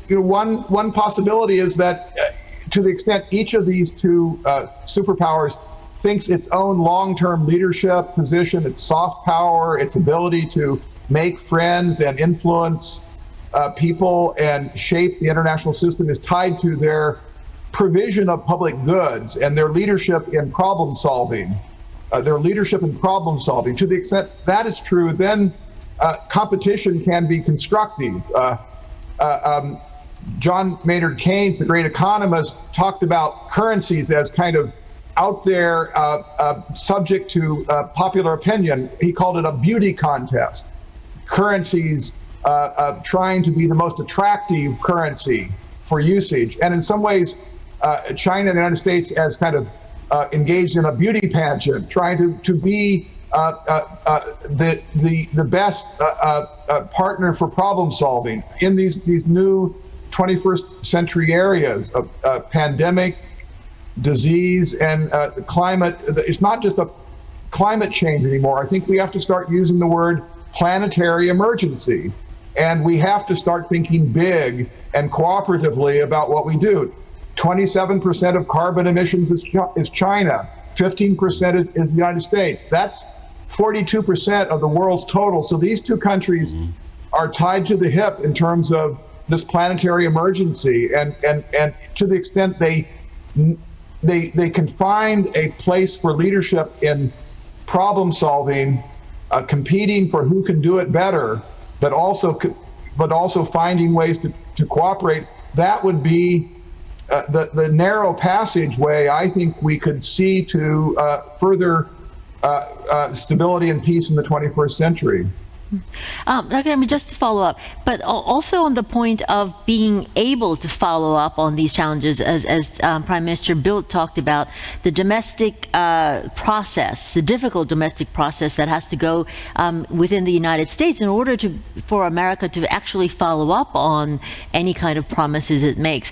one possibility is that, to the extent each of these two superpowers thinks its own long-term leadership position, its soft power, its ability to make friends and influence people and shape the international system is tied to their provision of public goods and their leadership in problem solving. To the extent that is true, then competition can be constructive. John Maynard Keynes, the great economist, talked about currencies as kind of out there, subject to popular opinion. He called it a beauty contest. currencies trying to be the most attractive currency for usage. And in some ways, China and the United States as kind of engaged in a beauty pageant, trying to be the best partner for problem solving in these new 21st century areas of pandemic, disease, and climate. It's not just a climate change anymore. I think we have to start using the word planetary emergency, and we have to start thinking big and cooperatively about what we do. 27% of carbon emissions is China, 15% is the United States. That's 42% of the world's total. So these two countries are tied to the hip in terms of this planetary emergency, and to the extent they can find a place for leadership in problem solving, competing for who can do it better, but also finding ways to cooperate. That would be the narrow passageway I think we could see to further stability and peace in the 21st century. Dr. Amy, just to follow up, but also on the point of being able to follow up on these challenges, as Prime Minister Bildt talked about, the domestic process, the difficult domestic process that has to go within the United States in order for America to actually follow up on any kind of promises it makes.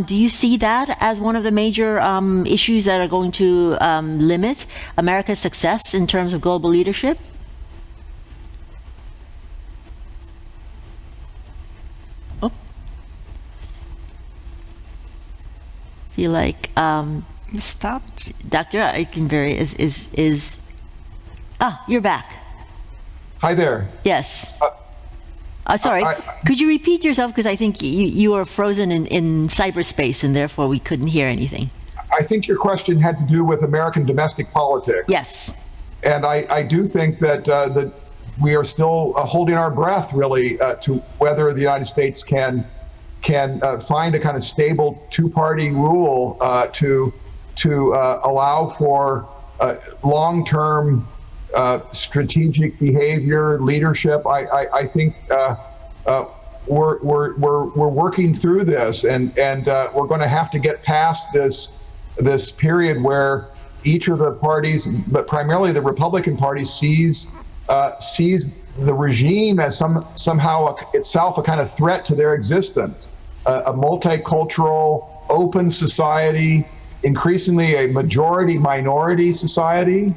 Do you see that as one of the major issues that are going to limit America's success in terms of global leadership? Feel like Stopped. Dr. Ikenberry is you're back. Hi there. Yes. Sorry. Could you repeat yourself, because I think you are frozen in cyberspace and therefore we couldn't hear anything. I think your question had to do with American domestic politics. Yes. And I do think that we are still holding our breath, really, to whether the United States can find a kind of stable two-party rule to allow for long-term strategic behavior, leadership. I think we're working through this, and we're going to have to get past this period where each of the parties, but primarily the Republican Party, sees the regime as somehow itself a kind of threat to their existence. A multicultural, open society, increasingly a majority-minority society.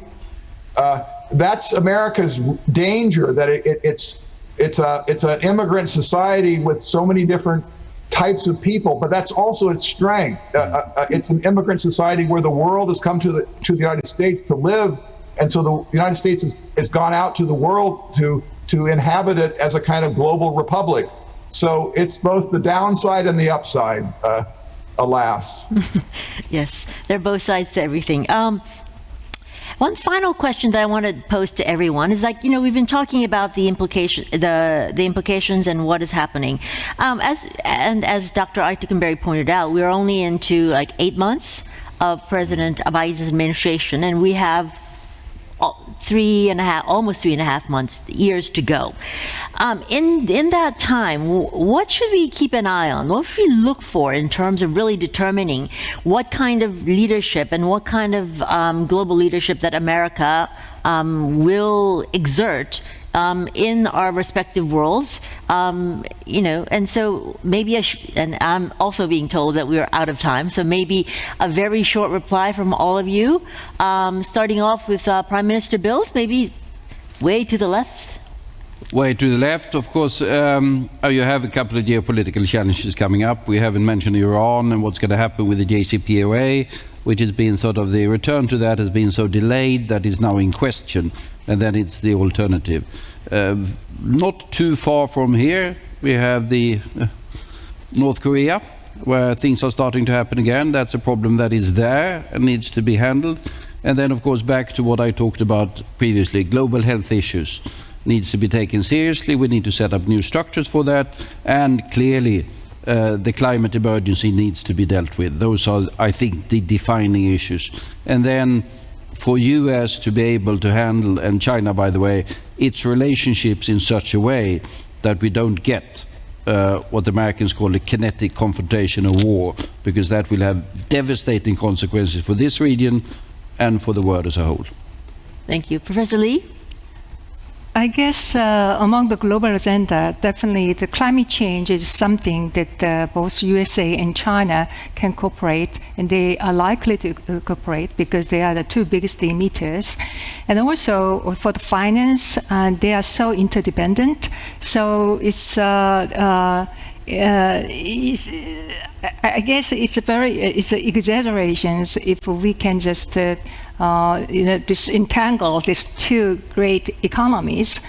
That's America's danger, that it's an immigrant society with so many different types of people, but that's also its strength. It's an immigrant society where the world has come to the United States to live, and so the United States has gone out to the world to inhabit it as a kind of global republic. So it's both the downside and the upside, alas. Yes, there are both sides to everything. One final question that I want to pose to everyone is, like, we've been talking about the implications and what is happening. As Dr. Ikenberry pointed out, we're only into like 8 months of President Biden's administration, and we have almost 3.5 years to go. In that time, what should we keep an eye on? What should we look for in terms of really determining what kind of leadership and what kind of global leadership that America will exert in our respective worlds, and so maybe and I'm also being told that we are out of time, so maybe a very short reply from all of you, starting off with Prime Minister Bildt, maybe way to the left. Way to the left, of course, you have a couple of geopolitical challenges coming up. We haven't mentioned Iran and what's going to happen with the JCPOA, which has been sort of, the return to that has been so delayed that is now in question, and then it's the alternative. Not too far from here, we have the North Korea, where things are starting to happen again. That's a problem that is there and needs to be handled. And then, of course, back to what I talked about previously, global health issues needs to be taken seriously. We need to set up new structures for that, and clearly the climate emergency needs to be dealt with. Those are, I think, the defining issues. And then for US to be able to handle, and China, by the way, its relationships in such a way that we don't get what the Americans call a kinetic confrontation or war, because that will have devastating consequences for this region and for the world as a whole. Thank you. Professor Lee? I guess among the global agenda, definitely the climate change is something that both USA and China can cooperate, and they are likely to cooperate because they are the two biggest emitters. And also for the finance, they are so interdependent. So I guess it's exaggerations if we can just disentangle these two great economies.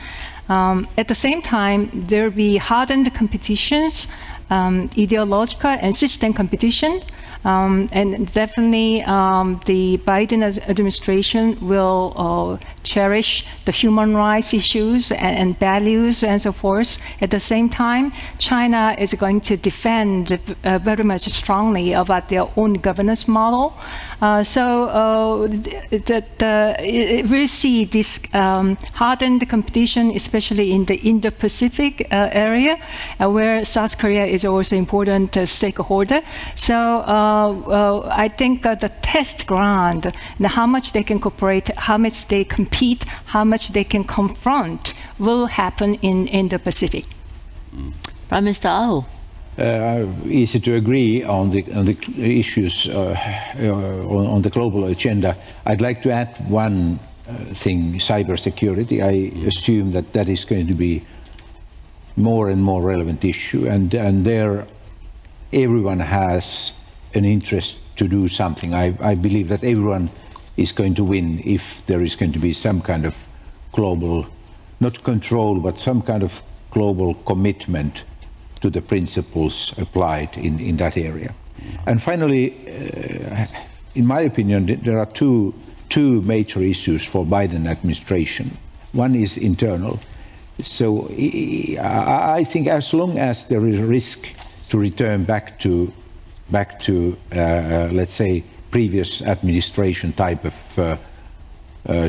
At the same time, there will be hardened competitions, ideological and system competition. And definitely the Biden administration will cherish the human rights issues and values and so forth. At the same time, China is going to defend very much strongly about their own governance model. We see this hardened competition, especially in the Indo-Pacific area, where South Korea is also an important stakeholder. So I think the test ground, and how much they can cooperate, how much they compete, how much they can confront, will happen in the Pacific. Prime Minister Aho. Easy to agree on the issues on the global agenda. I'd like to add one thing: cybersecurity. I assume that is going to be more and more relevant issue, and there everyone has an interest to do something. I believe that everyone is going to win if there is going to be some kind of global, not control, but some kind of global commitment to the principles applied in that area. And finally, in my opinion, there are two major issues for Biden administration. One is internal. So I think as long as there is a risk to return back to let's say, previous administration type of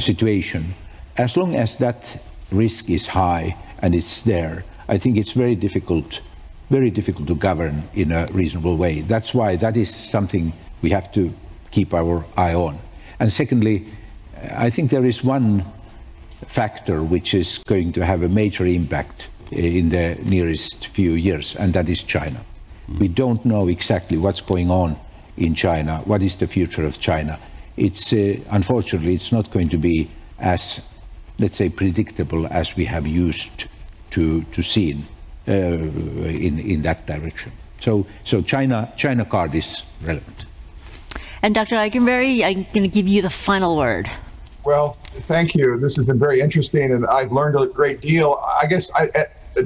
situation, as long as that risk is high and it's there, I think it's very difficult to govern in a reasonable way. That's why that is something we have to keep our eye on. And secondly, I think there is one factor which is going to have a major impact in the nearest few years, and that is China. We don't know exactly what's going on in China, what is the future of China. It's unfortunately, it's not going to be as, let's say, predictable as we have used to see in that direction. So China card is relevant. And Dr. Ikenberry, I'm going to give you the final word. Well, thank you. This has been very interesting, and I've learned a great deal. I guess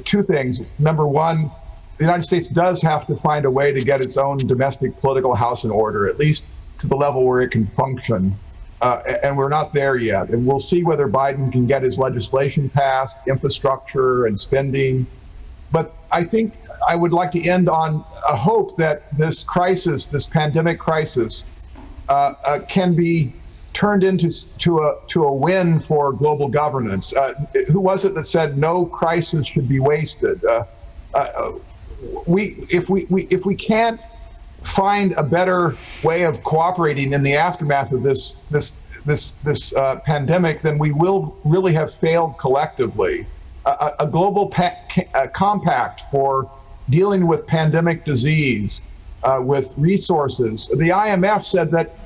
two things. Number one, the United States does have to find a way to get its own domestic political house in order, at least to the level where it can function. And we're not there yet. And we'll see whether Biden can get his legislation passed, infrastructure and spending. But I think I would like to end on a hope that this crisis, this pandemic crisis, can be turned into a win for global governance. Who was it that said no crisis should be wasted? If we can't find a better way of cooperating in the aftermath of this pandemic, then we will really have failed collectively. A global compact for dealing with pandemic disease, with resources. The IMF said that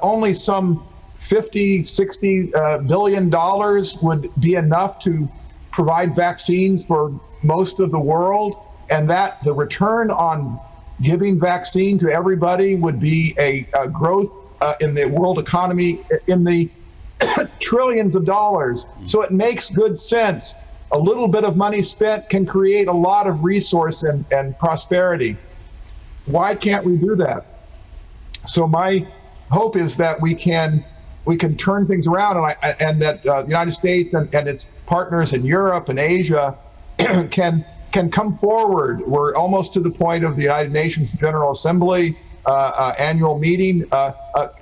only some $50-60 billion would be enough to provide vaccines for most of the world, and that the return on giving vaccine to everybody would be a growth in the world economy in the trillions of dollars. So it makes good sense. A little bit of money spent can create a lot of resource and prosperity. Why can't we do that? So my hope is that we can turn things around, and that the United States and its partners in Europe and Asia can come forward. We're almost to the point of the United Nations General Assembly annual meeting.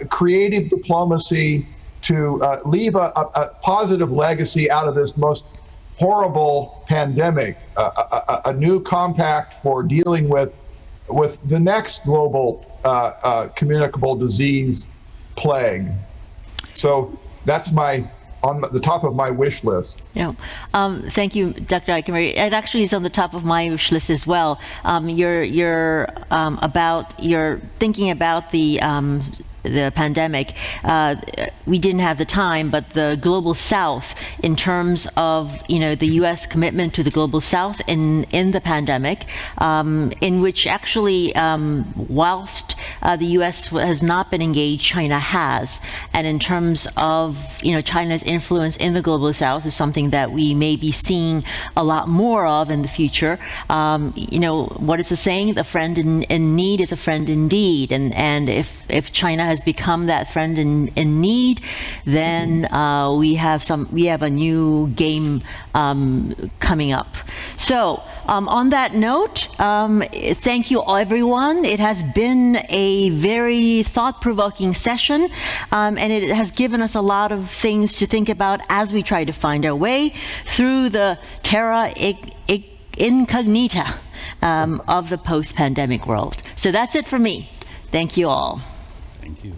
Creative diplomacy to leave a positive legacy out of this most horrible pandemic, a new compact for dealing with the next global communicable disease plague. So that's on the top of my wish list. Yeah. Thank you, Dr. Ikenberry. It actually is on the top of my wish list as well. You're thinking about the pandemic. We didn't have the time, but the global South, in terms of the U.S. commitment to the global South in the pandemic, in which actually, whilst the U.S. has not been engaged, China has, and in terms of China's influence in the global South is something that we may be seeing a lot more of in the future. What is the saying? A friend in need is a friend indeed, and if China has become that friend in need, then we have a new game coming up. So on that note, thank you everyone. It has been a very thought-provoking session, and it has given us a lot of things to think about as we try to find our way through the terra incognita of the post-pandemic world. So that's it for me. Thank you all. Thank you.